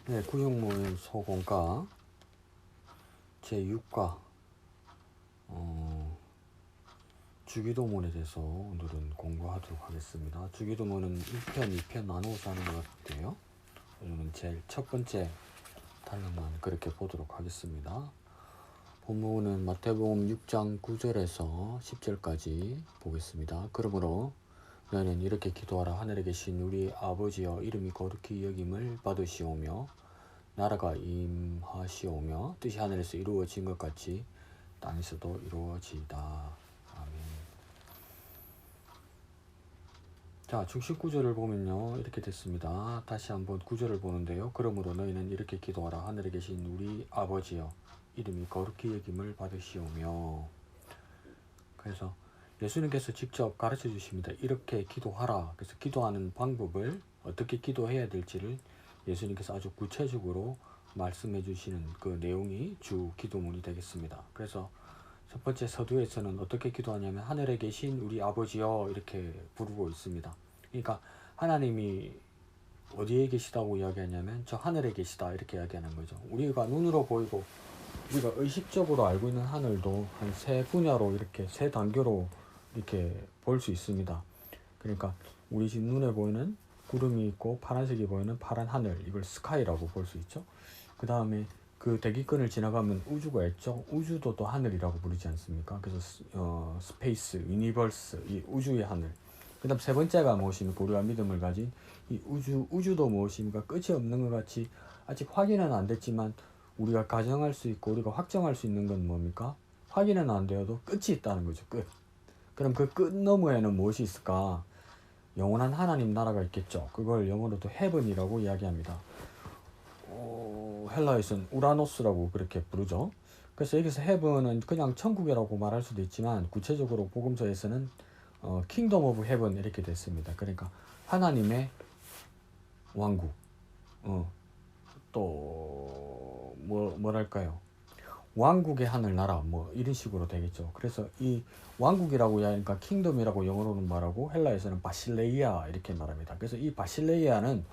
네, 구육모임 소공과 제6과 주기도문에 대해서 오늘은 공부하도록 하겠습니다. 주기도문은 1편, 2편 나누어서 하는 것 같아요. 오늘은 제일 첫 번째 단락만 그렇게 보도록 하겠습니다. 본문은 마태복음 6장 9절에서 10절까지 보겠습니다. 그러므로 너희는 이렇게 기도하라. 하늘에 계신 우리 아버지여, 이름이 거룩히 여김을 받으시오며 나라가 임하시오며 뜻이 하늘에서 이루어진 것 같이 땅에서도 이루어지이다. 아멘. 자, 중심 구절을 보면요, 이렇게 됐습니다. 다시 한번 구절을 보는데요. 그러므로 너희는 이렇게 기도하라. 하늘에 계신 우리 아버지여, 이름이 거룩히 여김을 받으시오며. 그래서 예수님께서 직접 가르쳐 주십니다. 이렇게 기도하라. 그래서 기도하는 방법을, 어떻게 기도해야 될지를 예수님께서 아주 구체적으로 말씀해 주시는 그 내용이 주 기도문이 되겠습니다. 그래서 첫 번째 서두에서는 어떻게 기도하냐면 하늘에 계신 우리 아버지여 이렇게 부르고 있습니다. 그러니까 하나님이 어디에 계시다고 이야기하냐면 저 하늘에 계시다 이렇게 이야기하는 거죠. 우리가 눈으로 보이고 우리가 의식적으로 알고 있는 하늘도 한 세 분야로 이렇게 세 단계로 이렇게 볼 수 있습니다. 그러니까 우리 집 눈에 보이는 구름이 있고 파란색이 보이는 파란 하늘, 이걸 스카이라고 볼 수 있죠. 그 다음에 그 대기권을 지나가면 우주가 있죠. 우주도 또 하늘이라고 부르지 않습니까? 그래서 스페이스, 유니버스, 이 우주의 하늘. 그 다음 세 번째가 무엇입니까? 우리가 믿음을 가진 이 우주도 무엇입니까? 끝이 없는 것 같이 아직 확인은 안 됐지만 우리가 가정할 수 있고 우리가 확정할 수 있는 건 뭡니까? 확인은 안 되어도 끝이 있다는 거죠. 끝. 그럼 그 끝 너머에는 무엇이 있을까? 영원한 하나님 나라가 있겠죠. 그걸 영어로도 헤븐이라고 이야기합니다. 헬라에서는 우라노스라고 그렇게 부르죠. 그래서 여기서 헤븐은 그냥 천국이라고 말할 수도 있지만 구체적으로 복음서에서는 킹덤 오브 헤븐 이렇게 됐습니다. 그러니까 하나님의 왕국, 또 뭐랄까요? 왕국의 하늘나라 뭐 이런 식으로 되겠죠. 그래서 이 왕국이라고 하니까 킹덤이라고 영어로는 말하고 헬라에서는 바실레이아 이렇게 말합니다. 그래서 이 바실레이아는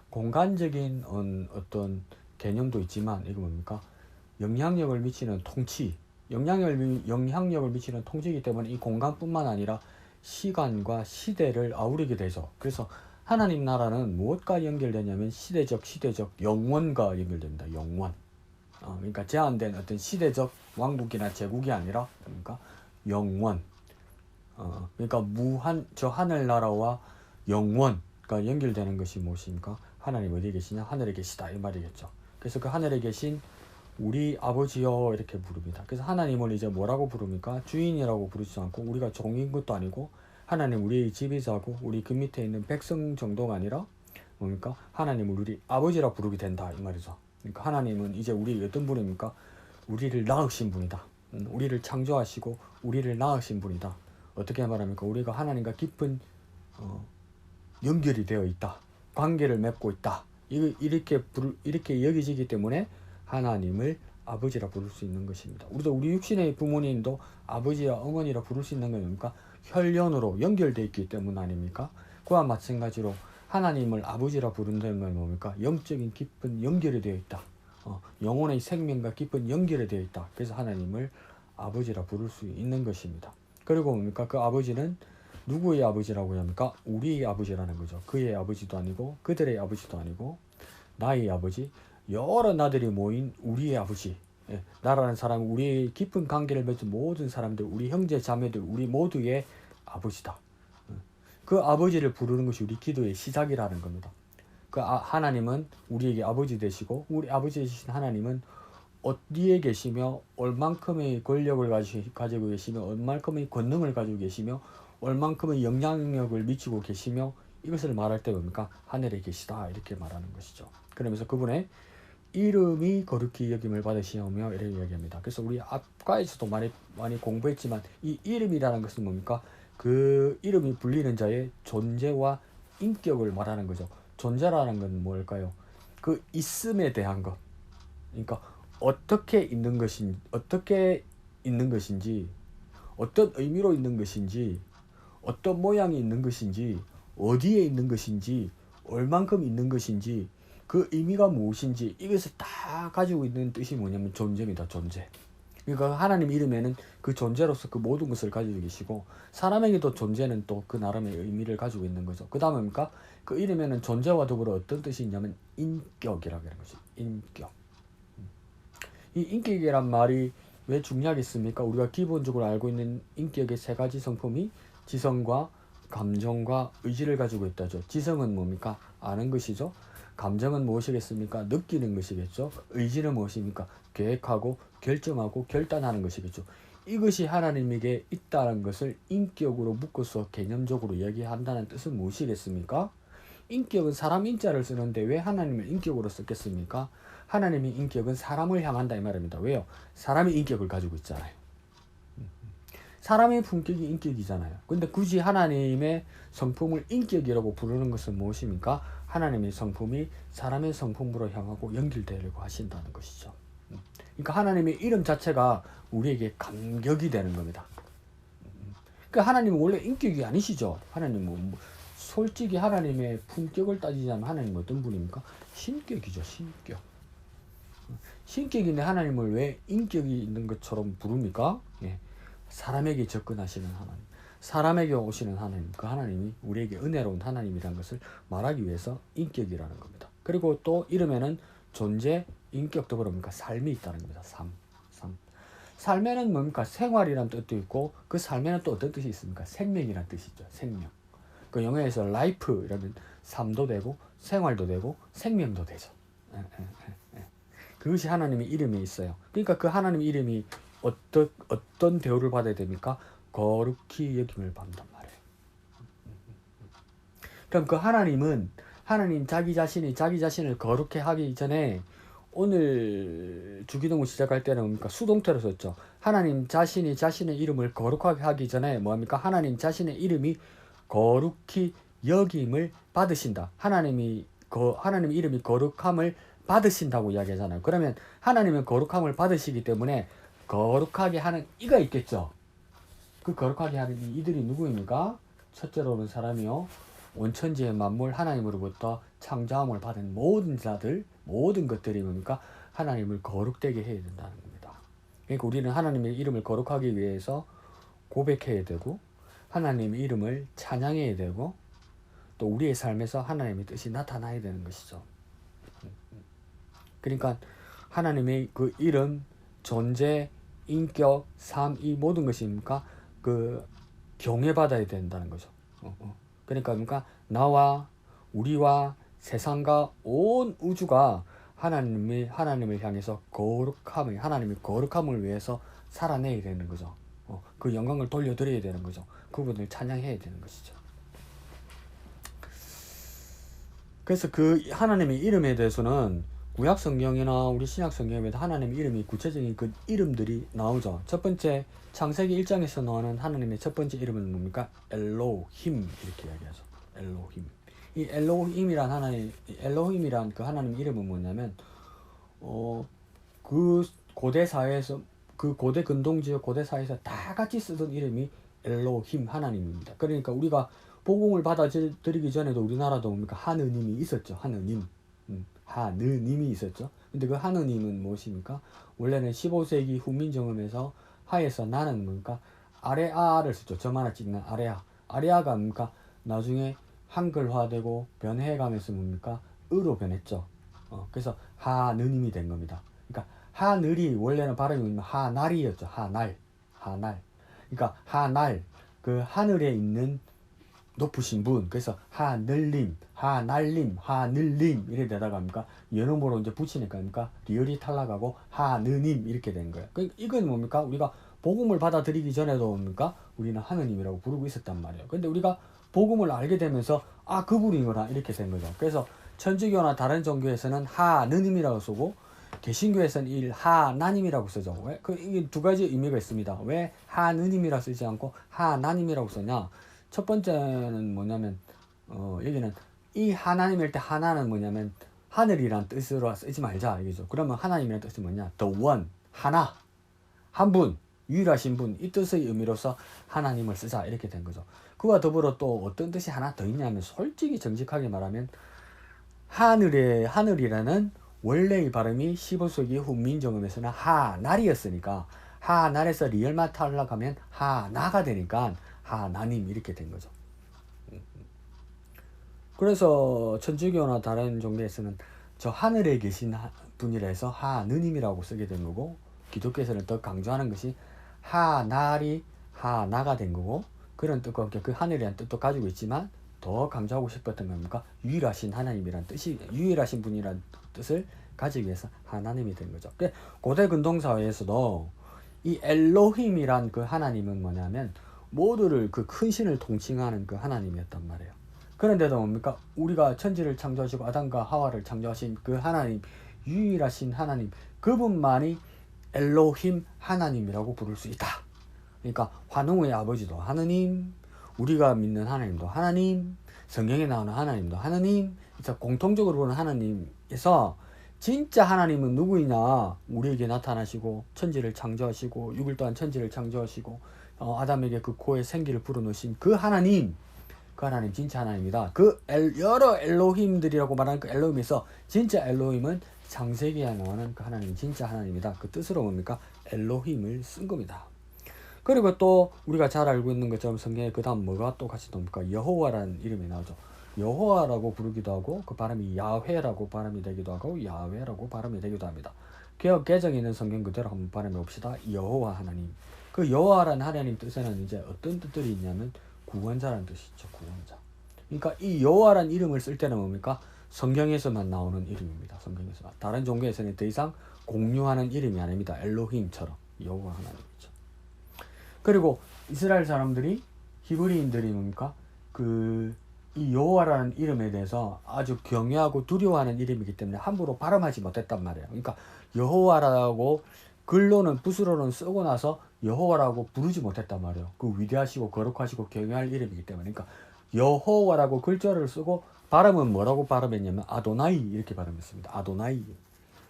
공간적인 어떤 개념도 있지만 이거 뭡니까? 영향력을 미치는 통치, 영향력을 미치는 통치이기 때문에 이 공간뿐만 아니라 시간과 시대를 아우르게 되죠. 그래서 하나님 나라는 무엇과 연결되냐면 시대적 영원과 연결됩니다. 영원. 그러니까 제한된 어떤 시대적 왕국이나 제국이 아니라 그러니까 영원. 그러니까 무한 저 하늘나라와 영원과 연결되는 것이 무엇입니까? 하나님 어디에 계시냐? 하늘에 계시다 이 말이겠죠. 그래서 그 하늘에 계신 우리 아버지여 이렇게 부릅니다. 그래서 하나님을 이제 뭐라고 부릅니까? 주인이라고 부르지 않고 우리가 종인 것도 아니고 하나님 우리의 지배자고 우리 그 밑에 있는 백성 정도가 아니라 뭡니까? 하나님을 우리 아버지라 부르게 된다 이 말이죠. 그러니까 하나님은 이제 우리 어떤 분입니까? 우리를 낳으신 분이다. 우리를 창조하시고 우리를 낳으신 분이다. 어떻게 말합니까? 우리가 하나님과 깊은 연결이 되어 있다. 관계를 맺고 있다. 이렇게 여기지기 때문에 하나님을 아버지라 부를 수 있는 것입니다. 우리도 우리 육신의 부모님도 아버지와 어머니라 부를 수 있는 건 뭡니까? 혈연으로 연결되어 있기 때문 아닙니까? 그와 마찬가지로 하나님을 아버지라 부른다는 건 뭡니까? 영적인 깊은 연결이 되어 있다. 영혼의 생명과 깊은 연결이 되어 있다. 그래서 하나님을 아버지라 부를 수 있는 것입니다. 그리고 뭡니까? 그 아버지는 누구의 아버지라고 합니까? 우리의 아버지라는 거죠. 그의 아버지도 아니고 그들의 아버지도 아니고 나의 아버지, 여러 나들이 모인 우리의 아버지. 나라는 사람, 우리의 깊은 관계를 맺은 모든 사람들, 우리 형제 자매들, 우리 모두의 아버지다. 그 아버지를 부르는 것이 우리 기도의 시작이라는 겁니다. 그 하나님은 우리에게 아버지 되시고 우리 아버지 되신 하나님은 어디에 계시며 얼만큼의 권력을 가지고 계시며 얼만큼의 권능을 가지고 계시며 얼만큼의 영향력을 미치고 계시며 이것을 말할 때 뭡니까? 하늘에 계시다 이렇게 말하는 것이죠. 그러면서 그분의 이름이 거룩히 여김을 받으시오며 이렇게 이야기합니다. 그래서 우리 앞과에서도 많이 공부했지만 이 이름이라는 것은 뭡니까? 그 이름이 불리는 자의 존재와 인격을 말하는 거죠. 존재라는 건 뭘까요? 그 있음에 대한 것. 그러니까 어떻게 있는 것인지, 어떤 의미로 있는 것인지, 어떤 모양이 있는 것인지, 어디에 있는 것인지, 얼만큼 있는 것인지, 그 의미가 무엇인지 이것을 다 가지고 있는 뜻이 뭐냐면 존재입니다. 존재. 그러니까 하나님 이름에는 그 존재로서 그 모든 것을 가지고 계시고 사람에게도 존재는 또 그 나름의 의미를 가지고 있는 거죠. 그 다음에 뭡니까? 그 이름에는 존재와 더불어 어떤 뜻이 있냐면 인격이라고 하는 것이 인격. 이 인격이란 말이 왜 중요하겠습니까? 우리가 기본적으로 알고 있는 인격의 세 가지 성품이 지성과 감정과 의지를 가지고 있다죠. 지성은 뭡니까? 아는 것이죠. 감정은 무엇이겠습니까? 느끼는 것이겠죠. 의지는 무엇입니까? 계획하고 결정하고 결단하는 것이겠죠. 이것이 하나님에게 있다는 것을 인격으로 묶어서 개념적으로 얘기한다는 뜻은 무엇이겠습니까? 인격은 사람 인자를 쓰는데 왜 하나님을 인격으로 썼겠습니까? 하나님의 인격은 사람을 향한다 이 말입니다. 왜요? 사람이 인격을 가지고 있잖아요. 사람의 품격이 인격이잖아요. 근데 굳이 하나님의 성품을 인격이라고 부르는 것은 무엇입니까? 하나님의 성품이 사람의 성품으로 향하고 연결되려고 하신다는 것이죠. 그러니까 하나님의 이름 자체가 우리에게 감격이 되는 겁니다. 그러니까 하나님은 원래 인격이 아니시죠. 하나님은 솔직히 하나님의 품격을 따지자면 하나님은 어떤 분입니까? 신격이죠. 신격. 신격인데 하나님을 왜 인격이 있는 것처럼 부릅니까? 예. 사람에게 접근하시는 하나님, 사람에게 오시는 하나님, 그 하나님이 우리에게 은혜로운 하나님이라는 것을 말하기 위해서 인격이라는 겁니다. 그리고 또 이름에는 존재, 인격도 그럽니까? 삶이 있다는 겁니다. 삶. 삶에는 뭡니까? 생활이라는 뜻도 있고 그 삶에는 또 어떤 뜻이 있습니까? 생명이라는 뜻이 있죠. 생명. 그 영어에서 life 이라는 삶도 되고 생활도 되고 생명도 되죠. 그것이 하나님의 이름에 있어요. 그러니까 그 하나님의 이름이 어떤 대우를 받아야 됩니까? 거룩히 여김을 받는단 말이에요. 그럼 그 하나님 자기 자신을 거룩해 하기 전에 오늘 주기도문 시작할 때는 뭡니까? 수동태로 썼죠. 하나님 자신이 자신의 이름을 거룩하게 하기 전에 뭐합니까? 하나님 자신의 이름이 거룩히 여김을 받으신다. 하나님의 이름이 거룩함을 받으신다고 이야기하잖아요. 그러면 하나님은 거룩함을 받으시기 때문에 거룩하게 하는 이가 있겠죠. 그 거룩하게 하는 이들이 누구입니까? 첫째로는 사람이요. 원천지의 만물 하나님으로부터 창조함을 받은 모든 자들, 모든 것들이 뭡니까? 하나님을 거룩되게 해야 된다는 겁니다. 그러니까 우리는 하나님의 이름을 거룩하기 위해서 고백해야 되고 하나님의 이름을 찬양해야 되고 또 우리의 삶에서 하나님의 뜻이 나타나야 되는 것이죠. 그러니까 하나님의 그 이름, 존재, 인격, 삶, 이 모든 것입니까? 그 경외받아야 된다는 거죠. 그러니까 나와 우리와 세상과 온 우주가 하나님을 향해서 하나님의 거룩함을 위해서 살아내야 되는 거죠. 그 영광을 돌려드려야 되는 거죠. 그분을 찬양해야 되는 것이죠. 그래서 그 하나님의 이름에 대해서는 구약 성경이나 우리 신약 성경에도 하나님의 이름이 구체적인 그 이름들이 나오죠. 첫 번째 창세기 1장에서 나오는 하나님의 첫 번째 이름은 뭡니까? 엘로힘 이렇게 이야기하죠. 엘로힘. 이 엘로힘이란 그 하나님 이름은 뭐냐면 그 고대 사회에서 그 고대 근동지역 고대 사회에서 다 같이 쓰던 이름이 엘로힘 하나님입니다. 그러니까 우리가 복음을 받아들이기 전에도 우리나라도 뭡니까? 하느님이 있었죠. 하느님이 있었죠. 근데 그 하느님은 무엇입니까? 원래는 15세기 후민정음에서 하에서 나는 뭡니까? 아레아를 썼죠. 점 하나 찍는 아레아. 아레아가 뭡니까? 나중에 한글화되고 변해가면서 뭡니까? 으로 변했죠. 그래서 하느님이 된 겁니다. 그러니까 하늘이 원래는 발음이 뭐냐면 하날이었죠. 하날. 그러니까 하날, 그 하늘에 있는 높으신 분. 그래서 하늘님, 하날님, 하늘님 이래 되다가 뭡니까? 연음으로 이제 붙이니까 뭡니까? 리얼이 탈락하고 하느님 이렇게 된 거예요. 그러니까 이건 뭡니까? 우리가 복음을 받아들이기 전에도 뭡니까? 우리는 하느님이라고 부르고 있었단 말이에요. 근데 우리가 복음을 알게 되면서 그분이구나 이렇게 된 거죠. 그래서 천주교나 다른 종교에서는 하느님이라고 쓰고 개신교에서는 하나님이라고 쓰죠. 왜? 이게 두 가지 의미가 있습니다. 왜 하느님이라고 쓰지 않고 하나님이라고 쓰냐? 첫 번째는 뭐냐면 여기는 이 하나님일 때 하나는 뭐냐면 하늘이란 뜻으로 쓰지 말자 이거죠. 그러면 하나님이란 뜻이 뭐냐? The one, 하나, 한 분, 유일하신 분, 이 뜻의 의미로서 하나님을 쓰자 이렇게 된 거죠. 그와 더불어 또 어떤 뜻이 하나 더 있냐면 솔직히 정직하게 말하면 하늘이라는 원래의 발음이 15세기 훈민정음에서는 하날이었으니까 하날에서 리얼만 타려고 하면 하나가 되니까 하나님 이렇게 된 거죠. 그래서 천주교나 다른 종교에서는 저 하늘에 계신 분이라 해서 하느님이라고 쓰게 된 거고, 기독교에서는 더 강조하는 것이 하날이 하나가 된 거고, 그런 뜻과 그 하늘이라는 뜻도 가지고 있지만 더 강조하고 싶었던 겁니까? 유일하신 하나님이란 뜻이, 유일하신 분이란 뜻을 가지기 위해서 하나님이 된 거죠. 고대 근동사회에서도 이 엘로힘이란 그 하나님은 뭐냐면 모두를 그 큰 신을 통칭하는 그 하나님이었단 말이에요. 그런데도 뭡니까? 우리가 천지를 창조하시고 아담과 하와를 창조하신 그 하나님, 유일하신 하나님, 그분만이 엘로힘 하나님이라고 부를 수 있다. 그러니까 환웅의 아버지도 하나님, 우리가 믿는 하나님도 하나님, 성경에 나오는 하나님도 하나님, 공통적으로 보는 하나님에서 진짜 하나님은 누구이냐? 우리에게 나타나시고 천지를 창조하시고 6일 동안 천지를 창조하시고 아담에게 그 코에 생기를 불어넣으신 그 하나님, 그 하나님 진짜 하나님이다. 여러 엘로힘들이라고 말하는 그 엘로힘에서 진짜 엘로힘은 창세기에 나오는 그 하나님 진짜 하나님이다. 그 뜻으로 뭡니까? 엘로힘을 쓴 겁니다. 그리고 또 우리가 잘 알고 있는 것처럼 성경에 그 다음 뭐가 또 같이 나옵니까? 여호와라는 이름이 나오죠. 여호와라고 부르기도 하고 그 발음이 야훼라고 발음이 되기도 하고 야훼라고 발음이 되기도 합니다. 개역 개정에 있는 성경 그대로 한번 발음해 봅시다. 여호와 하나님. 그 여호와라는 하나님 뜻에는 이제 어떤 뜻들이 있냐면 구원자라는 뜻이죠. 구원자. 그러니까 이 여호와라는 이름을 쓸 때는 뭡니까? 성경에서만 나오는 이름입니다. 성경에서. 다른 종교에서는 더 이상 공유하는 이름이 아닙니다. 엘로힘처럼 여호와 하나님이죠. 그리고 이스라엘 사람들이, 히브리인들이 뭡니까? 이 여호와라는 이름에 대해서 아주 경외하고 두려워하는 이름이기 때문에 함부로 발음하지 못했단 말이에요. 그러니까 여호와라고 글로는 붓으로는 쓰고 나서 여호와라고 부르지 못했단 말이에요. 그 위대하시고 거룩하시고 경외할 이름이기 때문에. 그러니까 여호와라고 글자를 쓰고 발음은 뭐라고 발음했냐면 아도나이 이렇게 발음했습니다. 아도나이.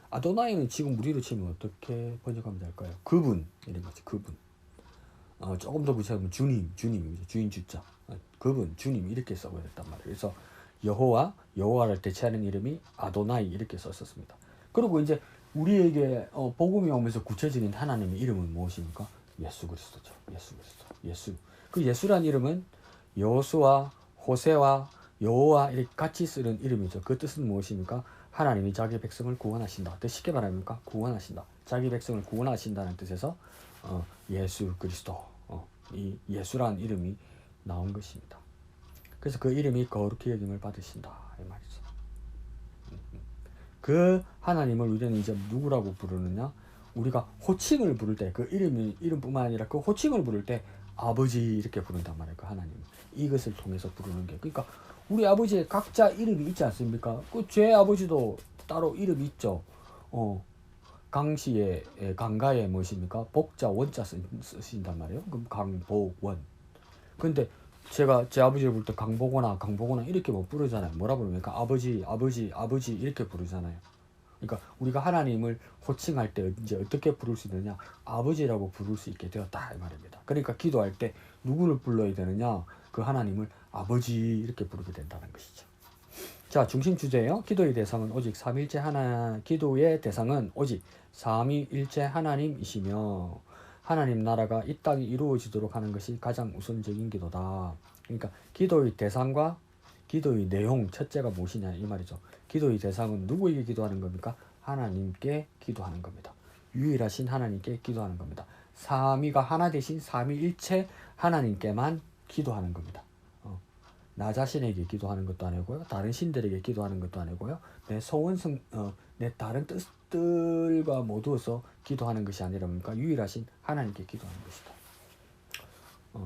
아도나이는 지금 우리로 치면 어떻게 번역하면 될까요? 그분 이런 거지. 그분. 조금 더 구체하면 주님이죠. 주인 주자. 그분, 주님 이렇게 써야 됐단 말이에요. 그래서 여호와를 대체하는 이름이 아도나이 이렇게 썼었습니다. 그리고 이제 우리에게 복음이 오면서 구체적인 하나님의 이름은 무엇입니까? 예수 그리스도죠. 예수 그리스도. 예수. 그 예수란 이름은 여호수아, 호세와 여호와 이렇게 같이 쓰는 이름이죠. 그 뜻은 무엇입니까? 하나님이 자기 백성을 구원하신다. 더 쉽게 말합니까? 구원하신다. 자기 백성을 구원하신다는 뜻에서 예수 그리스도, 이 예수라는 이름이 나온 것입니다. 그래서 그 이름이 거룩히 여김을 받으신다 이 말이죠. 그 하나님을 우리는 이제 누구라고 부르느냐? 우리가 호칭을 부를 때 그 이름뿐만 아니라 그 호칭을 부를 때 아버지 이렇게 부른단 말이에요. 그 하나님 이것을 통해서 부르는 게, 그러니까 우리 아버지의 각자 이름이 있지 않습니까? 그 제 아버지도 따로 이름이 있죠. 강시의 강가의 무엇입니까? 복자 원자 쓰신단 말이에요. 그럼 강복원. 근데 제가 제 아버지를 부를 때 강복원아 이렇게 뭐 부르잖아요. 뭐라 부릅니까? 아버지 이렇게 부르잖아요. 그러니까 우리가 하나님을 호칭할 때 이제 어떻게 부를 수 있느냐? 아버지라고 부를 수 있게 되었다 이 말입니다. 그러니까 기도할 때 누구를 불러야 되느냐? 그 하나님을 아버지 이렇게 부르게 된다는 것이죠. 자, 중심 주제예요. 기도의 대상은 오직 기도의 대상은 오직 삼위일체 하나님이시며 하나님 나라가 이 땅에 이루어지도록 하는 것이 가장 우선적인 기도다. 그러니까 기도의 대상과 기도의 내용, 첫째가 무엇이냐 이 말이죠. 기도의 대상은 누구에게 기도하는 겁니까? 하나님께 기도하는 겁니다. 유일하신 하나님께 기도하는 겁니다. 삼위가 하나 되신 삼위일체 하나님께만 기도하는 겁니다. 나 자신에게 기도하는 것도 아니고요, 다른 신들에게 기도하는 것도 아니고요, 내 다른 뜻들과 모두어서 기도하는 것이 아니라 뭡니까? 유일하신 하나님께 기도하는 것이다.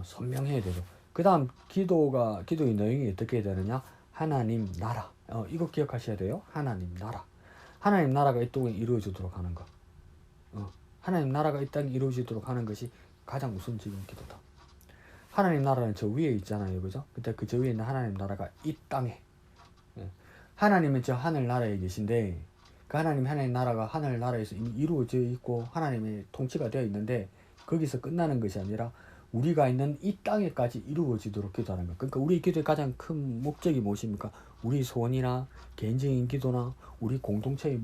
선명해야 되죠. 그 다음 기도의 내용이 어떻게 되느냐? 하나님 나라. 이거 기억하셔야 돼요. 하나님 나라. 하나님 나라가 이 땅에 이루어지도록 하는 것. 하나님 나라가 이 땅에 이루어지도록 하는 것이 가장 우선적인 기도다. 하나님 나라는 저 위에 있잖아요. 그죠? 근데 그 저 위에 있는 하나님 나라가 이 땅에. 하나님은 저 하늘 나라에 계신데 그 하나님 나라가 하늘 나라에서 이미 이루어져 있고 하나님의 통치가 되어 있는데 거기서 끝나는 것이 아니라 우리가 있는 이 땅에까지 이루어지도록 기도하는 것. 그러니까 우리 기도의 가장 큰 목적이 무엇입니까? 우리 소원이나 개인적인 기도나 우리 공동체의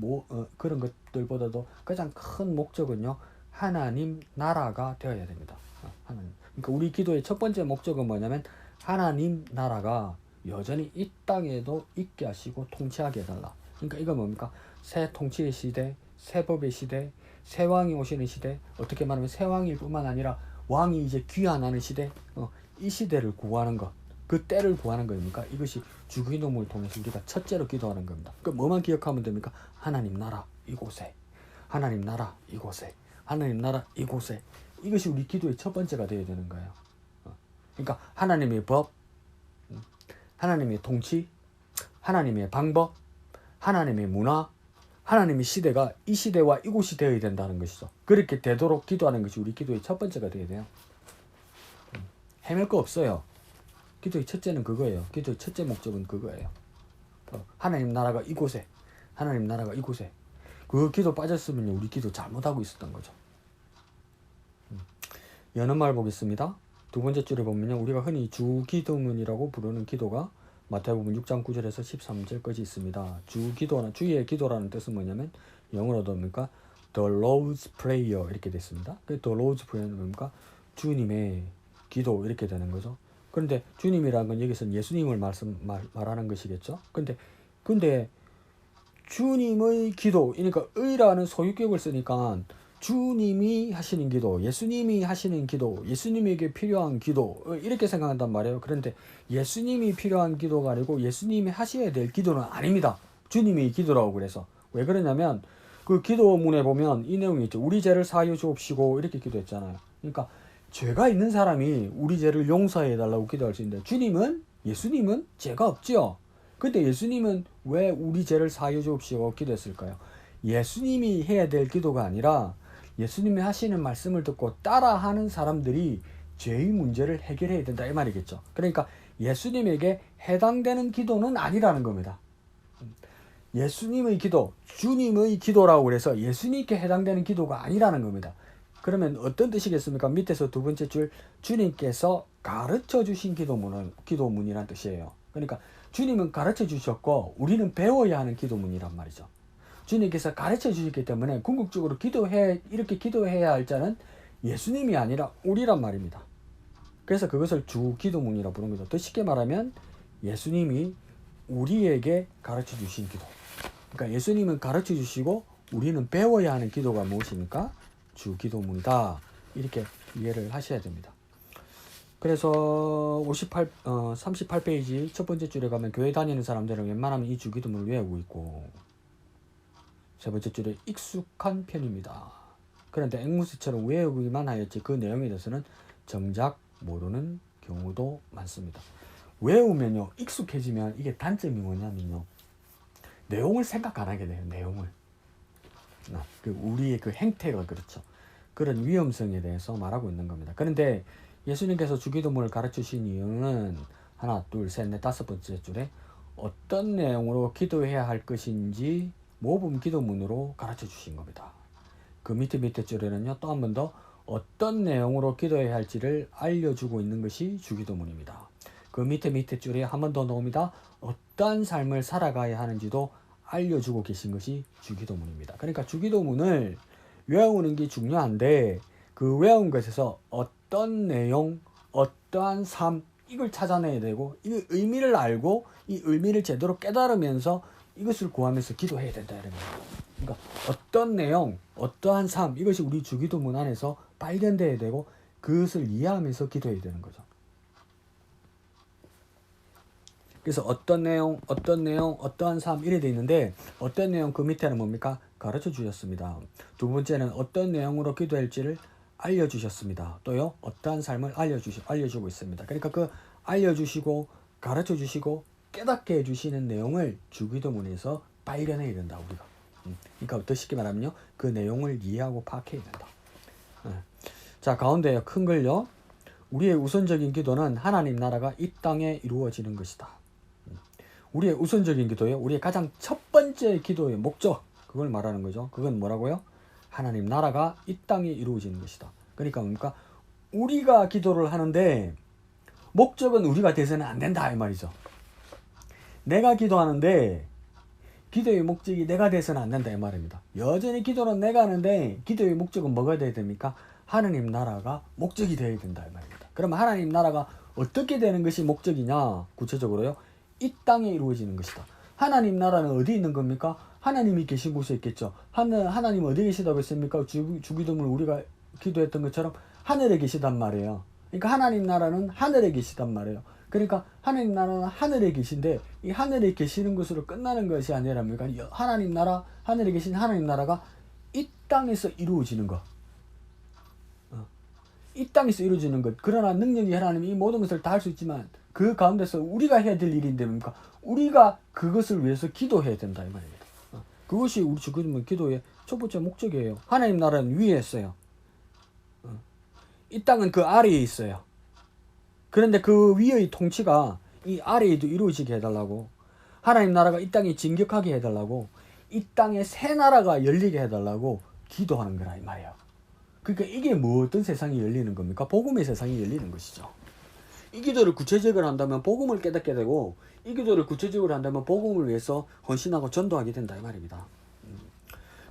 그런 것들보다도 가장 큰 목적은요, 하나님 나라가 되어야 됩니다. 하나님. 그러니까 우리 기도의 첫 번째 목적은 뭐냐면 하나님 나라가 여전히 이 땅에도 있게 하시고 통치하게 해달라. 그러니까 이거 뭡니까? 새 통치의 시대, 새 법의 시대, 새 왕이 오시는 시대, 어떻게 말하면 새 왕일 뿐만 아니라 왕이 이제 귀환하는 시대, 이 시대를 구하는 것, 그 때를 구하는 겁니까? 이것이 주기도문을 통해서 우리가 첫째로 기도하는 겁니다. 그 뭐만 기억하면 됩니까? 하나님 나라 이곳에, 하나님 나라 이곳에, 하나님 나라 이곳에. 이것이 우리 기도의 첫 번째가 되어야 되는 거예요. 그러니까 하나님의 법, 하나님의 통치, 하나님의 방법, 하나님의 문화, 하나님의 시대가 이 시대와 이곳이 되어야 된다는 것이죠. 그렇게 되도록 기도하는 것이 우리 기도의 첫 번째가 되어야 돼요. 헤맬 거 없어요. 기도의 첫째는 그거예요. 기도의 첫째 목적은 그거예요. 하나님 나라가 이곳에, 하나님 나라가 이곳에. 그 기도 빠졌으면 우리 기도 잘못하고 있었던 거죠. 여는 말 보겠습니다. 두 번째 줄에 보면요, 우리가 흔히 주기도문이라고 부르는 기도가 마태복음 6장 9절에서 13절까지 있습니다. 주기도나 주의 기도라는 뜻은 뭐냐면 영어로도 뭡니까? The Lord's Prayer 이렇게 됐습니다. 그 The Lord's Prayer는 뭡니까? 주님의 기도 이렇게 되는 거죠. 그런데 주님이라는 건 여기서는 예수님을 말하는 것이겠죠. 근데 주님의 기도, 그러니까 의라는 소유격을 쓰니까 주님이 하시는 기도, 예수님이 하시는 기도, 예수님에게 필요한 기도 이렇게 생각한단 말이에요. 그런데 예수님이 필요한 기도가 아니고 예수님이 하셔야 될 기도는 아닙니다. 주님이 기도라고 그래서. 왜 그러냐면 그 기도문에 보면 이 내용이 있죠. 우리 죄를 사하여 주옵시고 이렇게 기도했잖아요. 그러니까 죄가 있는 사람이 우리 죄를 용서해 달라고 기도할 수 있는데 예수님은 죄가 없지요. 근데 예수님은 왜 우리 죄를 사하여 주옵시고 기도했을까요? 예수님이 해야 될 기도가 아니라 예수님이 하시는 말씀을 듣고 따라하는 사람들이 죄의 문제를 해결해야 된다 이 말이겠죠. 그러니까 예수님에게 해당되는 기도는 아니라는 겁니다. 예수님의 기도, 주님의 기도라고 그래서 예수님께 해당되는 기도가 아니라는 겁니다. 그러면 어떤 뜻이겠습니까? 밑에서 두 번째 줄, 주님께서 가르쳐 주신 기도문이란 뜻이에요. 그러니까 주님은 가르쳐 주셨고 우리는 배워야 하는 기도문이란 말이죠. 주님께서 가르쳐 주셨기 때문에 궁극적으로 이렇게 기도해야 할 자는 예수님이 아니라 우리란 말입니다. 그래서 그것을 주기도문이라고 부르는 거죠. 더 쉽게 말하면 예수님이 우리에게 가르쳐 주신 기도. 그러니까 예수님은 가르쳐 주시고 우리는 배워야 하는 기도가 무엇입니까? 주기도문이다. 이렇게 이해를 하셔야 됩니다. 그래서 38페이지 첫 번째 줄에 가면 교회 다니는 사람들은 웬만하면 이 주기도문을 외우고 있고, 세 번째 줄에 익숙한 편입니다. 그런데 앵무새처럼 외우기만 하였지 그 내용에 대해서는 정작 모르는 경우도 많습니다. 외우면요, 익숙해지면 이게 단점이 뭐냐면요, 내용을 생각 안 하게 돼요. 내용을. 우리의 그 행태가 그렇죠. 그런 위험성에 대해서 말하고 있는 겁니다. 그런데 예수님께서 주기도문을 가르치신 이유는 하나, 둘, 셋, 넷, 다섯 번째 줄에 어떤 내용으로 기도해야 할 것인지 모범 기도문으로 가르쳐 주신 겁니다. 그 밑에 줄에는요, 또 한 번 더 어떤 내용으로 기도해야 할지를 알려주고 있는 것이 주기도문입니다. 그 밑에 줄에 한 번 더 나옵니다. 어떠한 삶을 살아가야 하는지도 알려주고 계신 것이 주기도문입니다. 그러니까 주기도문을 외우는 게 중요한데 그 외운 것에서 어떤 내용, 어떠한 삶, 이걸 찾아내야 되고 이 의미를 알고 이 의미를 제대로 깨달으면서 이것을 구하면서 기도해야 된다 이런 거예요. 그러니까 어떤 내용, 어떠한 삶, 이것이 우리 주기도문 안에서 발견돼야 되고 그것을 이해하면서 기도해야 되는 거죠. 그래서 어떤 내용, 어떠한 삶 이래 돼 있는데 어떤 내용 그 밑에는 뭡니까? 가르쳐 주셨습니다. 두 번째는 어떤 내용으로 기도할지를 알려주셨습니다. 또요, 어떠한 삶을 알려주고 있습니다. 그러니까 그 알려주시고 가르쳐 주시고 깨닫게 해주시는 내용을 주기도문에서 발견해야 된다 우리가. 그러니까 더 쉽게 말하면요, 그 내용을 이해하고 파악해야 된다. 자, 가운데 큰 걸요, 우리의 우선적인 기도는 하나님 나라가 이 땅에 이루어지는 것이다. 우리의 우선적인 기도요, 우리의 가장 첫 번째 기도의 목적, 그걸 말하는 거죠. 그건 뭐라고요? 하나님 나라가 이 땅에 이루어지는 것이다. 그러니까 뭡니까? 우리가 기도를 하는데 목적은 우리가 돼서는 안 된다 이 말이죠. 내가 기도하는데 기도의 목적이 내가 돼서는 안 된다 이 말입니다. 여전히 기도는 내가 하는데 기도의 목적은 뭐가 돼야 됩니까? 하나님 나라가 목적이 되어야 된다 이 말입니다. 그러면 하나님 나라가 어떻게 되는 것이 목적이냐? 구체적으로요. 이 땅에 이루어지는 것이다. 하나님 나라는 어디 있는 겁니까? 하나님이 계신 곳에 있겠죠. 하나님 어디 계시다고 했습니까? 주기도문 우리가 기도했던 것처럼 하늘에 계시단 말이에요. 그러니까 하나님 나라는 하늘에 계시단 말이에요. 그러니까 하나님 나라는 하늘에 계신데 이 하늘에 계시는 것으로 끝나는 것이 아니라 하나님 나라, 하늘에 계신 하나님 나라가 이 땅에서 이루어지는 것. 이 땅에서 이루어지는 것. 그러나 능력이 하나님이 이 모든 것을 다 할 수 있지만 그 가운데서 우리가 해야 될 일인데 뭡니까? 우리가 그것을 위해서 기도해야 된다 이 말입니다. 그것이 우리 주기도문 기도의 첫 번째 목적이에요. 하나님 나라는 위에 있어요. 이 땅은 그 아래에 있어요. 그런데 그 위의 통치가 이 아래에도 이루어지게 해달라고, 하나님 나라가 이 땅에 진격하게 해달라고, 이 땅에 새 나라가 열리게 해달라고 기도하는 거라 이 말이에요. 그러니까 이게 뭐 어떤 세상이 열리는 겁니까? 복음의 세상이 열리는 것이죠. 이 기도를 구체적으로 한다면 복음을 깨닫게 되고, 이 기도를 구체적으로 한다면 복음을 위해서 헌신하고 전도하게 된다 이 말입니다.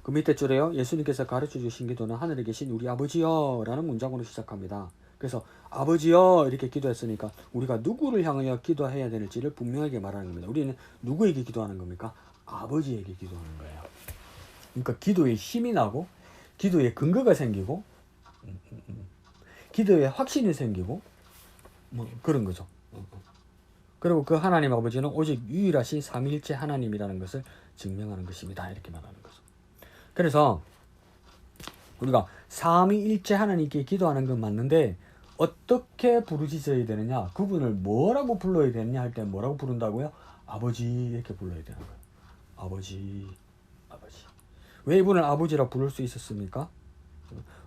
그 밑에 줄에요. 예수님께서 가르쳐 주신 기도는 하늘에 계신 우리 아버지여 라는 문장으로 시작합니다. 그래서 아버지여 이렇게 기도했으니까 우리가 누구를 향하여 기도해야 되는지를 분명하게 말하는 겁니다. 우리는 누구에게 기도하는 겁니까? 아버지에게 기도하는 거예요. 그러니까 기도에 힘이 나고 기도에 근거가 생기고 기도에 확신이 생기고 뭐 그런 거죠. 그리고 그 하나님 아버지는 오직 유일하신 삼위일체 하나님이라는 것을 증명하는 것입니다. 이렇게 말하는 거죠. 그래서 우리가 삼위일체 하나님께 기도하는 건 맞는데 어떻게 부르짖어야 되느냐, 그분을 뭐라고 불러야 되느냐 할 때 뭐라고 부른다고요? 아버지 이렇게 불러야 되는 거예요. 아버지, 아버지. 왜 이분을 아버지라 부를 수 있었습니까?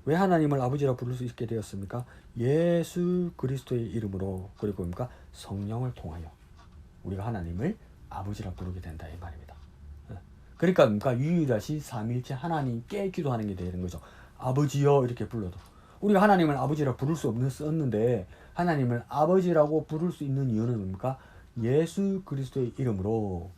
왜 하나님을 아버지라 부를 수 있게 되었습니까? 예수 그리스도의 이름으로, 그리고 뭡니까? 성령을 통하여 우리가 하나님을 아버지라 부르게 된다 이 말입니다. 그러니까 뭡니까? 유일하신 삼위일체 하나님께 기도하는 게 되는 거죠. 아버지여 이렇게 불러도 우리가 하나님을 아버지라 부를 수 없는데 하나님을 아버지라고 부를 수 있는 이유는 뭡니까? 예수 그리스도의 이름으로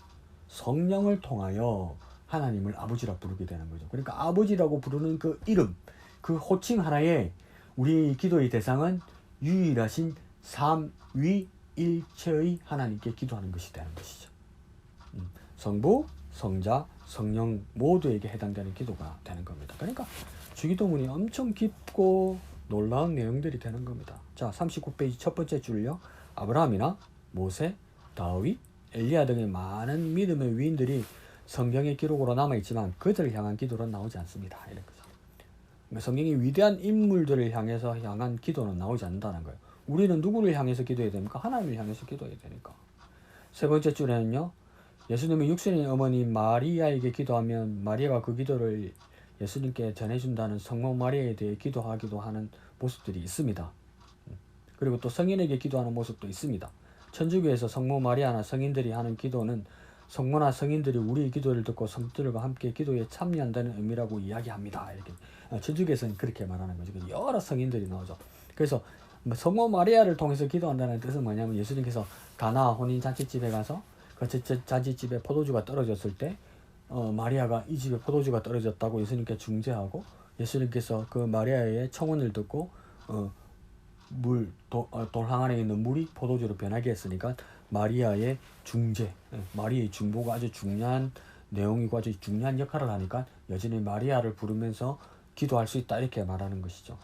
성령을 통하여 하나님을 아버지라 부르게 되는 거죠. 그러니까 아버지라고 부르는 그 이름, 그 호칭 하나에 우리 기도의 대상은 유일하신 삼위일체의 하나님께 기도하는 것이 되는 것이죠. 성부, 성자, 성령 모두에게 해당되는 기도가 되는 겁니다. 그러니까 주기도문이 엄청 깊고 놀라운 내용들이 되는 겁니다. 자, 39페이지 첫 번째 줄요. 아브라함이나 모세, 다윗, 엘리야 등의 많은 믿음의 위인들이 성경의 기록으로 남아있지만 그들을 향한 기도는 나오지 않습니다. 이런 거죠. 성경의 위대한 인물들을 향해서 향한 기도는 나오지 않는다는 거예요. 우리는 누구를 향해서 기도해야 됩니까? 하나님을 향해서 기도해야 되니까. 세 번째 줄에는요. 예수님의 육신의 어머니 마리아에게 기도하면 마리아가 그 기도를 예수님께 전해준다는 성모 마리아에 대해 기도하기도 하는 모습들이 있습니다. 그리고 또 성인에게 기도하는 모습도 있습니다. 천주교에서 성모 마리아나 성인들이 하는 기도는 성모나 성인들이 우리의 기도를 듣고 성도들과 함께 기도에 참여한다는 의미라고 이야기합니다. 이렇게 천주교에서는 그렇게 말하는 거죠. 여러 성인들이 나오죠. 그래서 성모 마리아를 통해서 기도한다는 뜻은 뭐냐면 예수님께서 가나 혼인 잔치집에 가서 그 잔치집에 포도주가 떨어졌을 때 마리아가 이 집에 포도주가 떨어졌다고 예수님께 중재하고 예수님께서 그 마리아의 청혼을 듣고 돌항 안에 있는 물이 포도주로 변하게 했으니까 마리아의 중재, 마리아의 중보가 아주 중요한 내용이고 아주 중요한 역할을 하니까 여전히 마리아를 부르면서 기도할 수 있다 이렇게 말하는 것이죠.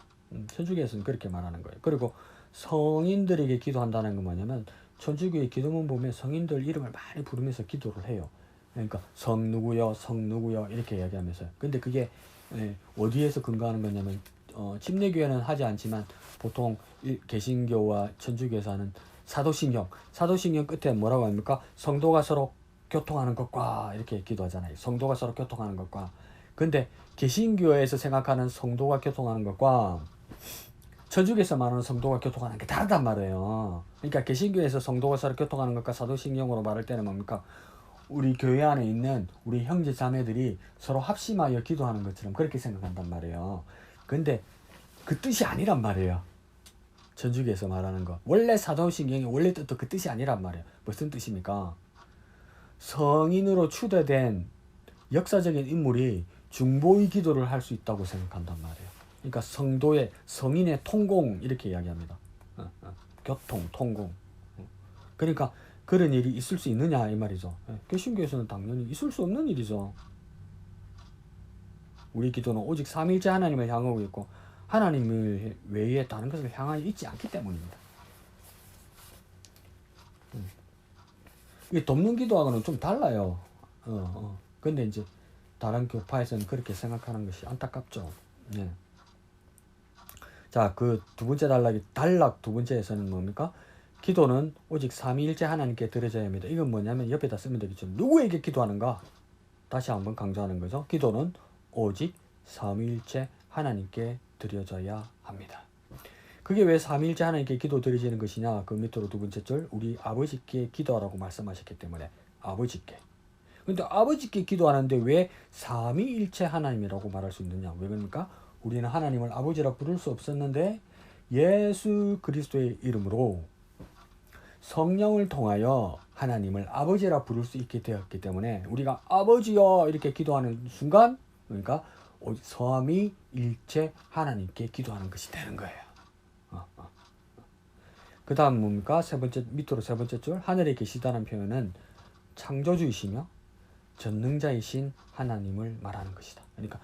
천주교에서는 그렇게 말하는 거예요. 그리고 성인들에게 기도한다는 건 뭐냐면 천주교의 기도문 보면 성인들 이름을 많이 부르면서 기도를 해요. 그러니까 성 누구요, 성 누구요 이렇게 이야기하면서요. 근데 그게 어디에서 근거하는 거냐면 침례교회는 하지 않지만 보통 개신교와 천주교에서 하는 사도신경 끝에 뭐라고 합니까? 성도가 서로 교통하는 것과 이렇게 기도하잖아요. 성도가 서로 교통하는 것과. 근데 개신교에서 생각하는 성도가 교통하는 것과 천주교에서 말하는 성도가 교통하는 게 다르단 말이에요. 그러니까 개신교에서 성도가 서로 교통하는 것과 사도신경으로 말할 때는 뭡니까? 우리 교회 안에 있는 우리 형제 자매들이 서로 합심하여 기도하는 것처럼 그렇게 생각한단 말이에요. 근데 그 뜻이 아니란 말이에요. 천주교에서 말하는 거. 원래 사도신경의 원래 뜻도 그 뜻이 아니란 말이에요. 무슨 뜻입니까? 성인으로 추대된 역사적인 인물이 중보의 기도를 할 수 있다고 생각한단 말이에요. 그러니까 성도의 성인의 통공 이렇게 이야기합니다. 교통 통공. 그러니까 그런 일이 있을 수 있느냐 이 말이죠. 개신교에서는 당연히 있을 수 없는 일이죠. 우리 기도는 오직 삼위일체 하나님을 향하고 있고 하나님을 외에 다른 것을 향하여 있지 않기 때문입니다. 이게 돕는 기도하고는 좀 달라요. 근데 이제 다른 교파에서는 그렇게 생각하는 것이 안타깝죠. 네. 자, 그 두 번째 단락 두 번째에서는 뭡니까? 기도는 오직 삼위일체 하나님께 드려져야 합니다. 이건 뭐냐면 옆에다 쓰면 되겠죠. 누구에게 기도하는가? 다시 한번 강조하는 거죠. 기도는 오직 삼위일체 하나님께 드려져야 합니다. 그게 왜 삼위일체 하나님께 기도 드려지는 것이냐? 그 밑으로 두 번째 줄 우리 아버지께 기도하라고 말씀하셨기 때문에 아버지께. 근데 아버지께 기도하는데 왜 삼위일체 하나님이라고 말할 수 있느냐? 왜 그럽니까? 우리는 하나님을 아버지라 부를 수 없었는데 예수 그리스도의 이름으로 성령을 통하여 하나님을 아버지라 부를 수 있게 되었기 때문에 우리가 아버지여 이렇게 기도하는 순간 그러니까 삼위일체 하나님께 기도하는 것이 되는 거예요. 그 다음 뭡니까? 밑으로 세 번째 줄 하늘에 계시다는 표현은 창조주이시며 전능자이신 하나님을 말하는 것이다. 그러니까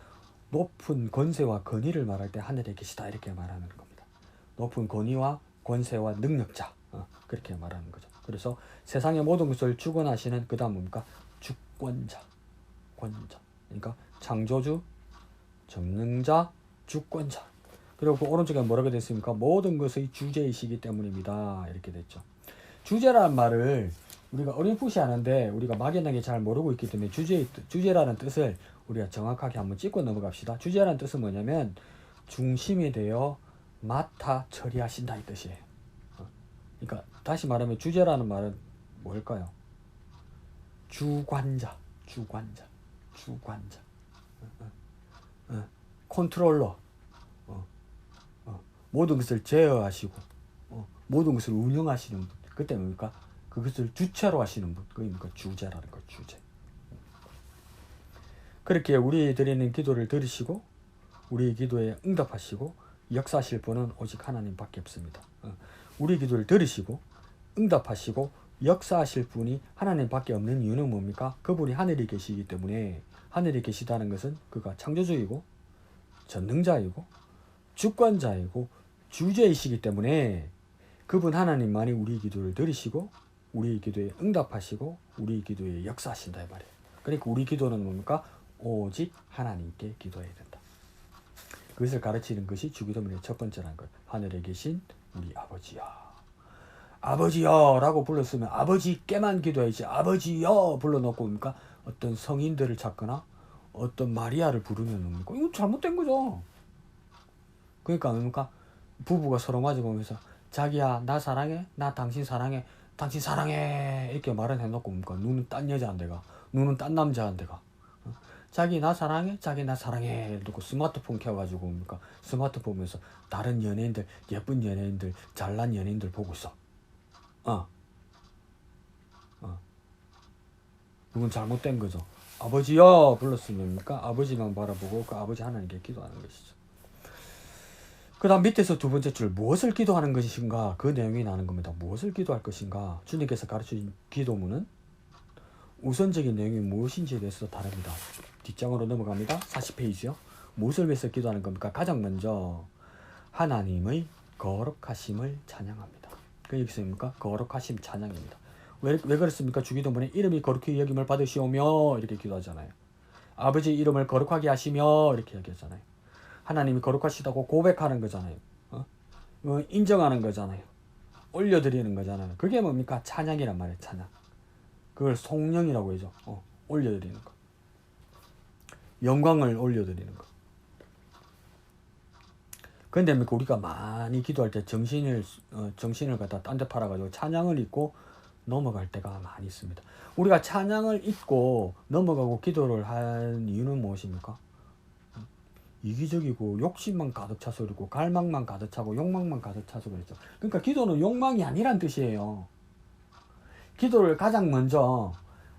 높은 권세와 권위를 말할 때 하늘에 계시다 이렇게 말하는 겁니다. 높은 권위와 권세와 능력자 그렇게 말하는 거죠. 그래서 세상의 모든 것을 주권하시는 그 다음 뭡니까? 주권자, 권자. 그러니까 창조주, 전능자, 주권자. 그리고 그 오른쪽에 뭐라고 됐습니까? 모든 것의 주제이시기 때문입니다. 이렇게 됐죠. 주제라는 말을 우리가 어렴풋이 아는데 우리가 막연하게 잘 모르고 있기 때문에 주제라는 뜻을 우리가 정확하게 한번 짚고 넘어갑시다. 주제라는 뜻은 뭐냐면 중심이 되어 맡아 처리하신다 이 뜻이에요. 그러니까 다시 말하면 주제라는 말은 뭘까요? 주관자. 컨트롤러. 모든 것을 제어하시고 모든 것을 운영하시는 분. 그때 뭡니까? 그것을 주체로 하시는 분. 그러니까 주제라는 거. 주제. 그렇게 우리 드리는 기도를 들으시고 우리 기도에 응답하시고 역사하실 분은 오직 하나님밖에 없습니다. 우리 기도를 들으시고 응답하시고 역사하실 분이 하나님밖에 없는 이유는 뭡니까? 그분이 하늘에 계시기 때문에 하늘에 계시다는 것은 그가 창조주이고 전능자이고 주권자이고 주제이시기 때문에 그분 하나님만이 우리 기도를 들으시고 우리 기도에 응답하시고 우리 기도에 역사하신다 이 말이에요. 그러니까 우리 기도는 뭡니까? 오직 하나님께 기도해야 된다. 그것을 가르치는 것이 주기도문의 첫 번째라는 거예요. 하늘에 계신 우리 아버지야. 아버지여 라고 불렀으면 아버지께만 기도해야지 아버지여 불러놓고 뭡니까? 어떤 성인들을 찾거나 어떤 마리아를 부르면 뭡니까? 이거 잘못된 거죠. 그러니까 뭡니까? 부부가 서로 마주보면서 자기야 나 사랑해? 나 당신 사랑해? 당신 사랑해 이렇게 말은 해놓고 뭡니까? 눈은 딴 여자한테가 눈은 딴 남자한테가 자기 나 사랑해? 자기 나 사랑해 이러고 스마트폰 켜가지고 뭡니까? 스마트폰 보면서 다른 연예인들 예쁜 연예인들 잘난 연예인들 보고 있어. 그건 잘못된 거죠. 아버지여 불렀으면 뭡니까? 아버지만 바라보고 그 아버지 하나님께 기도하는 것이죠. 그 다음 밑에서 두 번째 줄 무엇을 기도하는 것인가 그 내용이 나는 겁니다. 무엇을 기도할 것인가 주님께서 가르쳐준 기도문은 우선적인 내용이 무엇인지에 대해서 다릅니다. 뒷장으로 넘어갑니다. 40페이지요. 무엇을 위해서 기도하는 겁니까? 가장 먼저 하나님의 거룩하심을 찬양합니다. 그 여기서 뭡니까? 거룩하심 찬양입니다. 왜 그렇습니까? 주기도문에 이름이 거룩히 여김을 받으시오며 이렇게 기도하잖아요. 아버지 이름을 거룩하게 하시며 이렇게 얘기하잖아요. 하나님이 거룩하시다고 고백하는 거잖아요. 인정하는 거잖아요. 올려드리는 거잖아요. 그게 뭡니까? 찬양이란 말이에요. 찬양. 그걸 송영이라고 하죠. 올려드리는 거. 영광을 올려드리는 거. 근데 우리가 많이 기도할 때 정신을 갖다 딴 데 팔아가지고 찬양을 잊고 넘어갈 때가 많이 있습니다. 우리가 찬양을 잊고 넘어가고 기도를 한 이유는 무엇입니까? 이기적이고 욕심만 가득 차서 그렇고 갈망만 가득 차고 욕망만 가득 차서 그랬죠. 그러니까 기도는 욕망이 아니란 뜻이에요. 기도를 가장 먼저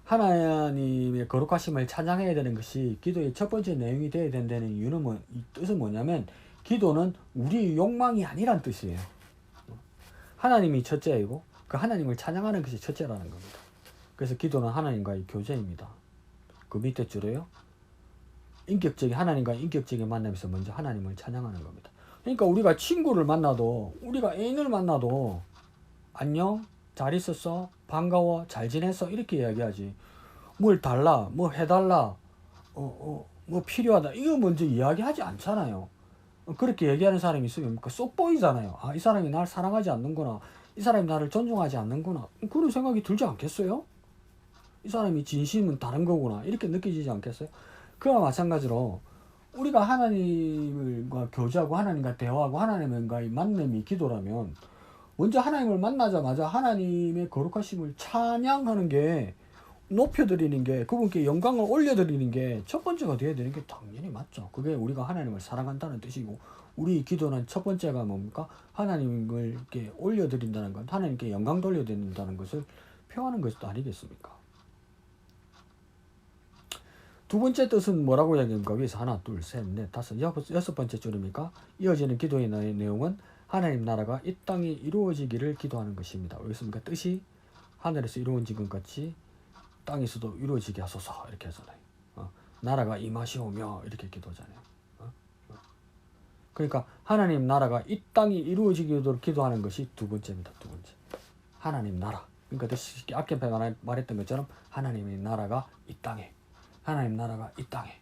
하나님의 거룩하심을 찬양해야 되는 것이 기도의 첫 번째 내용이 되어야 된다는 이유는 이 뜻은 뭐냐면 기도는 우리 욕망이 아니란 뜻이에요. 하나님이 첫째이고 그 하나님을 찬양하는 것이 첫째라는 겁니다. 그래서 기도는 하나님과의 교제입니다. 그 밑에 줄에요. 하나님과 인격적인 만남에서 먼저 하나님을 찬양하는 겁니다. 그러니까 우리가 친구를 만나도 우리가 애인을 만나도 안녕, 잘 있었어, 반가워, 잘 지냈어 이렇게 이야기하지. 뭘 달라, 뭐 해달라, 뭐 필요하다 이거 먼저 이야기하지 않잖아요. 그렇게 얘기하는 사람이 있으면 쏙 보이잖아요. 아, 이 사람이 나를 사랑하지 않는구나, 이 사람이 나를 존중하지 않는구나, 그런 생각이 들지 않겠어요? 이 사람이 진심은 다른 거구나 이렇게 느껴지지 않겠어요? 그와 마찬가지로 우리가 하나님과 교제하고 하나님과 대화하고 하나님과의 만남이 기도라면 먼저 하나님을 만나자마자 하나님의 거룩하심을 찬양하는 게, 높여드리는 게, 그분께 영광을 올려드리는 게 첫 번째가 되어야 되는 게 당연히 맞죠. 그게 우리가 하나님을 사랑한다는 뜻이고, 우리 기도는 첫 번째가 뭡니까? 하나님을 이렇게 올려드린다는 것, 하나님께 영광 돌려드린다는 것을 표하는 것도 아니겠습니까? 두 번째 뜻은 뭐라고 이야기합니까? 위에서 하나, 둘, 셋, 넷, 다섯, 여섯 번째 줄입니까? 이어지는 기도의 내용은 하나님 나라가 이 땅에 이루어지기를 기도하는 것입니다. 왜습니까? 뜻이 하늘에서 이루어진 것 같이 땅에서도 이루어지게 하소서 이렇게 하잖아요. 나라가 임하시오며 이렇게 기도하잖아요. 그러니까 하나님 나라가 이 땅에 이루어지기를 기도하는 것이 두 번째입니다. 두 번째. 하나님 나라. 그러니까 앞에 말했던 것처럼 하나님의 나라가 이 땅에. 하나님 나라가 이 땅에.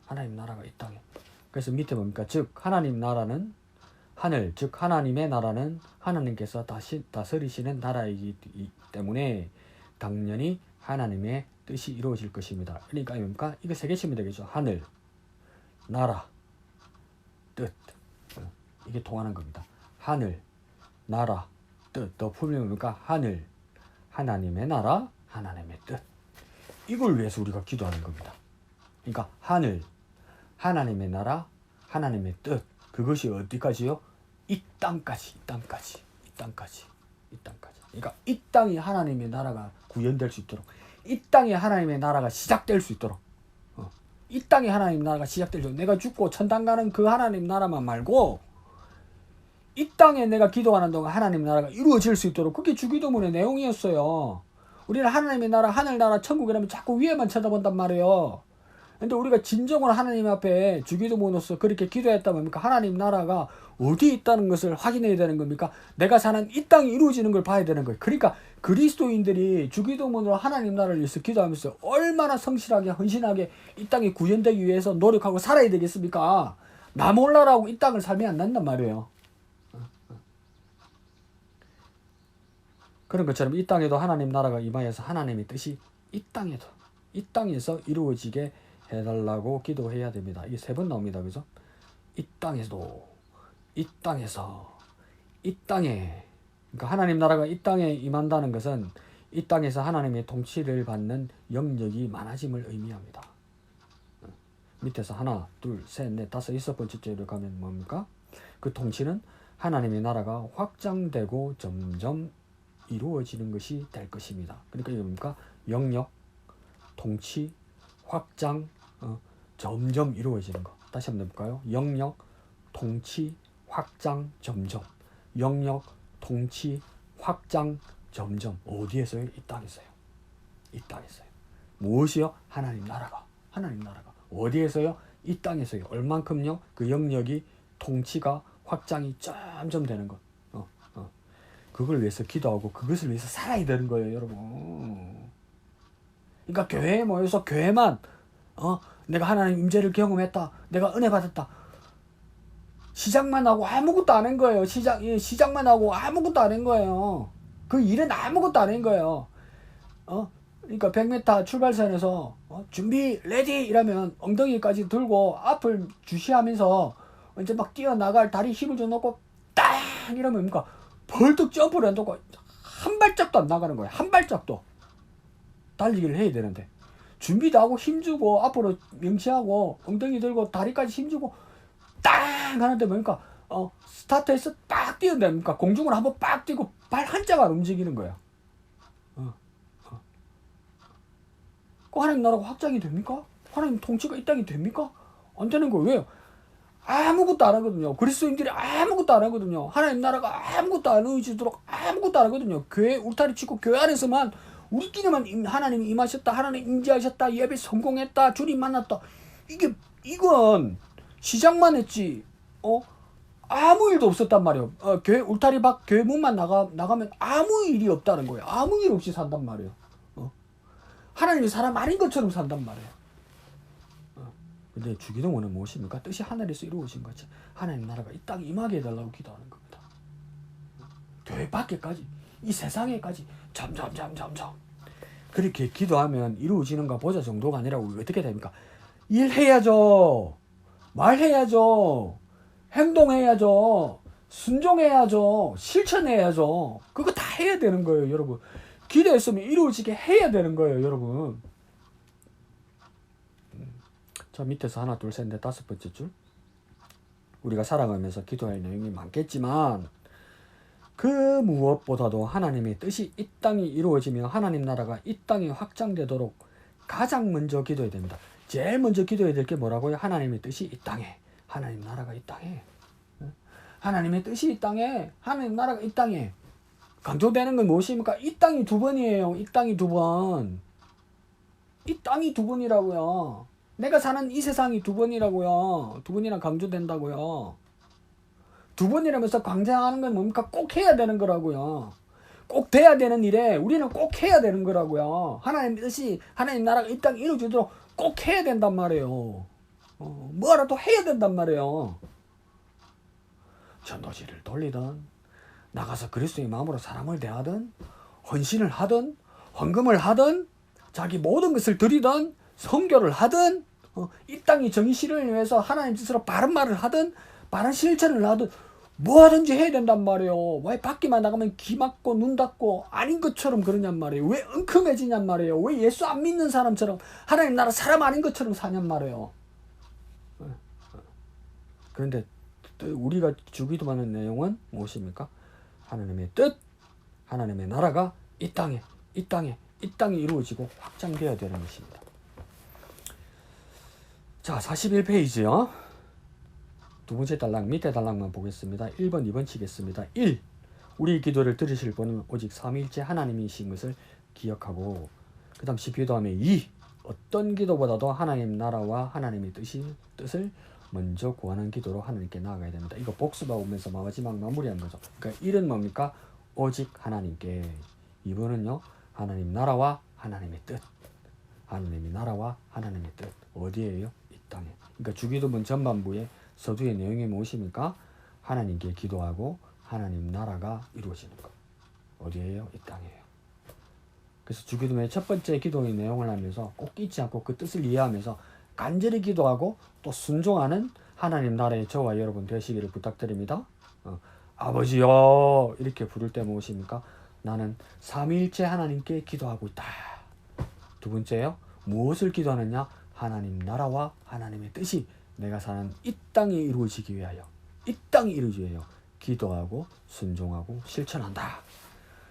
하나님 나라가 이 땅에. 그래서 밑에 뭡니까? 즉 하나님 나라는 하늘, 즉 하나님의 나라는 하나님께서 다스리시는 나라이기 때문에 당연히 하나님의 뜻이 이루어질 것입니다. 그러니까 뭡니까? 이거 세 개 치면 되겠죠. 하늘, 나라, 뜻. 이게 통하는 겁니다. 하늘, 나라, 뜻. 더 풀면 뭡니까? 하늘, 하나님의 나라, 하나님의 뜻. 이걸 위해서 우리가 기도하는 겁니다. 그러니까 하늘, 하나님의 나라, 하나님의 뜻. 그것이 어디까지요? 이 땅까지. 그러니까 이 땅이 하나님의 나라가 구현될 수 있도록, 이 땅에 하나님의 나라가 시작될 수 있도록, 이 땅에 하나님 나라가 시작될 수 있도록, 내가 죽고 천당 가는 그 하나님 나라만 말고 이 땅에 내가 기도하는 동안 하나님 나라가 이루어질 수 있도록, 그게 주기도문의 내용이었어요. 우리는 하나님의 나라, 하늘나라, 천국이라면 자꾸 위에만 쳐다본단 말이에요. 근데 우리가 진정으로 하나님 앞에 주기도문으로서 그렇게 기도했다면 뭡니까? 하나님 나라가 어디에 있다는 것을 확인해야 되는 겁니까? 내가 사는 이 땅이 이루어지는 걸 봐야 되는 거예요. 그러니까 그리스도인들이 주기도문으로 하나님 나라를 위해서 기도하면서 얼마나 성실하게 헌신하게 이 땅이 구현되기 위해서 노력하고 살아야 되겠습니까? 나 몰라라고 이 땅을 살면 안 된단 말이에요. 그런 것처럼 이 땅에도 하나님 나라가 임하여서 하나님의 뜻이 이 땅에서 이루어지게 해달라고 기도해야 됩니다. 이게 세 번 나옵니다. 그죠? 이 땅에도, 이 땅에서, 이 땅에. 그러니까 하나님 나라가 이 땅에 임한다는 것은 이 땅에서 하나님의 통치를 받는 영역이 많아짐을 의미합니다. 밑에서 하나, 둘, 셋, 넷, 다섯, 여섯 번째 줄을 가면 뭡니까? 그 통치는 하나님의 나라가 확장되고 점점 이루어지는 것이 될 것입니다. 그러니까 이게 뭡니까? 영역, 통치, 확장, 점점 이루어지는 것. 다시 한번 해볼까요? 영역, 통치, 확장, 점점. 영역, 통치, 확장, 점점. 어디에서요? 이 땅에서요. 이 땅에서요. 무엇이요? 하나님 나라가. 어디에서요? 이 땅에서요. 얼만큼요? 그 영역이, 통치가, 확장이 점점 되는 것. 그걸 위해서 기도하고 그것을 위해서 살아야 되는 거예요, 여러분. 그러니까 교회에 모여서 교회만 내가 하나님 임재를 경험했다, 내가 은혜 받았다, 시작만 하고 아무것도 안 한 거예요. 시작만 하고 아무것도 안 한 거예요. 그 일은 아무것도 안 한 거예요. 그러니까 100m 출발선에서 준비 레디 이러면 엉덩이까지 들고 앞을 주시하면서 이제 막 뛰어나갈 다리 힘을 좀 넣고 딱 이러면 뭡니까? 벌떡 점프를 한다고 한 발짝도 안 나가는 거예요. 한 발짝도. 달리기를 해야 되는데 준비도 하고 힘주고 앞으로 명치하고 엉덩이 들고 다리까지 힘주고 딱 하는데 뭡니까? 스타트에서 딱 뛰어냅니까? 공중을 한번 빡 뛰고 발 한짝 안 움직이는 거예요. 그 하나님 나라가 확장이 됩니까? 하나님 통치가 이 땅에 됩니까? 안 되는 거예요. 왜요? 아무것도 안 하거든요. 그리스도인들이 아무것도 안 하거든요. 하나님 나라가 아무것도 안 의지도록 아무것도 안 하거든요. 교회 울타리 치고 교회 안에서만 우리끼리만 하나님이 임하셨다, 하나님 임재하셨다, 예배 성공했다, 주님 만났다. 이건 시작만 했지. 아무 일도 없었단 말이에요. 교회 울타리 밖 교회 문만 나가면 아무 일이 없다는 거예요. 아무 일 없이 산단 말이에요. 하나님이 사람 아닌 것처럼 산단 말이에요. 근데 주기도문은 무엇입니까? 뜻이 하늘에서 이루어진 것이 하나님 나라가 이 땅에 임하게 해달라고 기도하는 겁니다. 교회 밖에까지, 이 세상에까지 점점 그렇게 기도하면 이루어지는가 보자 정도가 아니라 어떻게 됩니까? 일해야죠. 말해야죠. 행동해야죠. 순종해야죠. 실천해야죠. 그거 다 해야 되는 거예요, 여러분. 기도했으면 이루어지게 해야 되는 거예요, 여러분. 저 밑에서 하나, 둘, 셋, 넷, 다섯 번째 줄. 우리가 살아가면서 기도할 내용이 많겠지만 그 무엇보다도 하나님의 뜻이 이 땅이 이루어지며 하나님 나라가 이 땅에 확장되도록 가장 먼저 기도해야 됩니다. 제일 먼저 기도해야 될 게 뭐라고요? 하나님의 뜻이 이 땅에, 하나님 나라가 이 땅에. 하나님의 뜻이 이 땅에, 하나님 나라가 이 땅에. 강조되는 건 무엇입니까? 이 땅이 두 번이에요. 이 땅이 두 번. 이 땅이 두 번이라고요. 내가 사는 이 세상이 두 번이라고요. 두 번이나 강조된다고요. 두 번이라면서 강조하는 건 뭡니까? 꼭 해야 되는 거라고요. 꼭 돼야 되는 일에 우리는 꼭 해야 되는 거라고요. 하나님 뜻이, 하나님 나라가 이 땅에 이루어지도록 꼭 해야 된단 말이에요. 뭐라도 해야 된단 말이에요. 전도지를 돌리든, 나가서 그리스도의 마음으로 사람을 대하든, 헌신을 하든, 헌금을 하든, 자기 모든 것을 드리든, 선교를 하든, 이 땅의 정의 실현을 위해서 하나님 뜻으로 바른 말을 하든, 바른 실천을 하든, 뭐하든지 해야 된단 말이에요. 왜 밖에만 나가면 귀 막고 눈 닫고 아닌 것처럼 그러냔 말이에요. 왜 엉큼해지냔 말이에요. 왜 예수 안 믿는 사람처럼 하나님 나라 사람 아닌 것처럼 사냔 말이에요. 그런데 우리가 주기도하는 내용은 무엇입니까? 하나님의 뜻, 하나님의 나라가 이 땅에 이루어지고 확장되어야 되는 것입니다. 자, 41페이지요. 두 번째 단락, 밑에 단락만 보겠습니다. 1번, 2번 치겠습니다. 1. 우리 기도를 들으실 분은 오직 삼위일체 하나님이신 것을 기억하고, 그 다음 기도하면 2. 어떤 기도보다도 하나님 나라와 하나님의 뜻을 먼저 구하는 기도로 하나님께 나아가야 됩니다. 이거 복습하면서 마지막 마무리한 거죠. 그러니까 1은 뭡니까? 오직 하나님께. 2번은요, 하나님 나라와 하나님의 뜻. 하나님의 나라와 하나님의 뜻. 어디에요? 이 땅에. 그러니까 주기도문 전반부에 서두의 내용이 무엇입니까? 하나님께 기도하고 하나님 나라가 이루어지는 것. 어디에요? 이 땅이에요. 그래서 주기도문의 첫 번째 기도의 내용을 하면서 꼭 잊지 않고 그 뜻을 이해하면서 간절히 기도하고 또 순종하는 하나님 나라의 저와 여러분 되시기를 부탁드립니다. 아버지요 이렇게 부를 때 무엇입니까? 나는 삼위일체 하나님께 기도하고 있다. 두 번째요. 무엇을 기도하느냐? 하나님 나라와 하나님의 뜻이 내가 사는 이 땅에 이루어지기 위하여, 이 땅에 이루어지기 위하여 기도하고 순종하고 실천한다.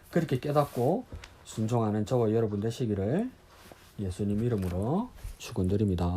그렇게 깨닫고 순종하는 저와 여러분 되시기를 예수님 이름으로 축원드립니다.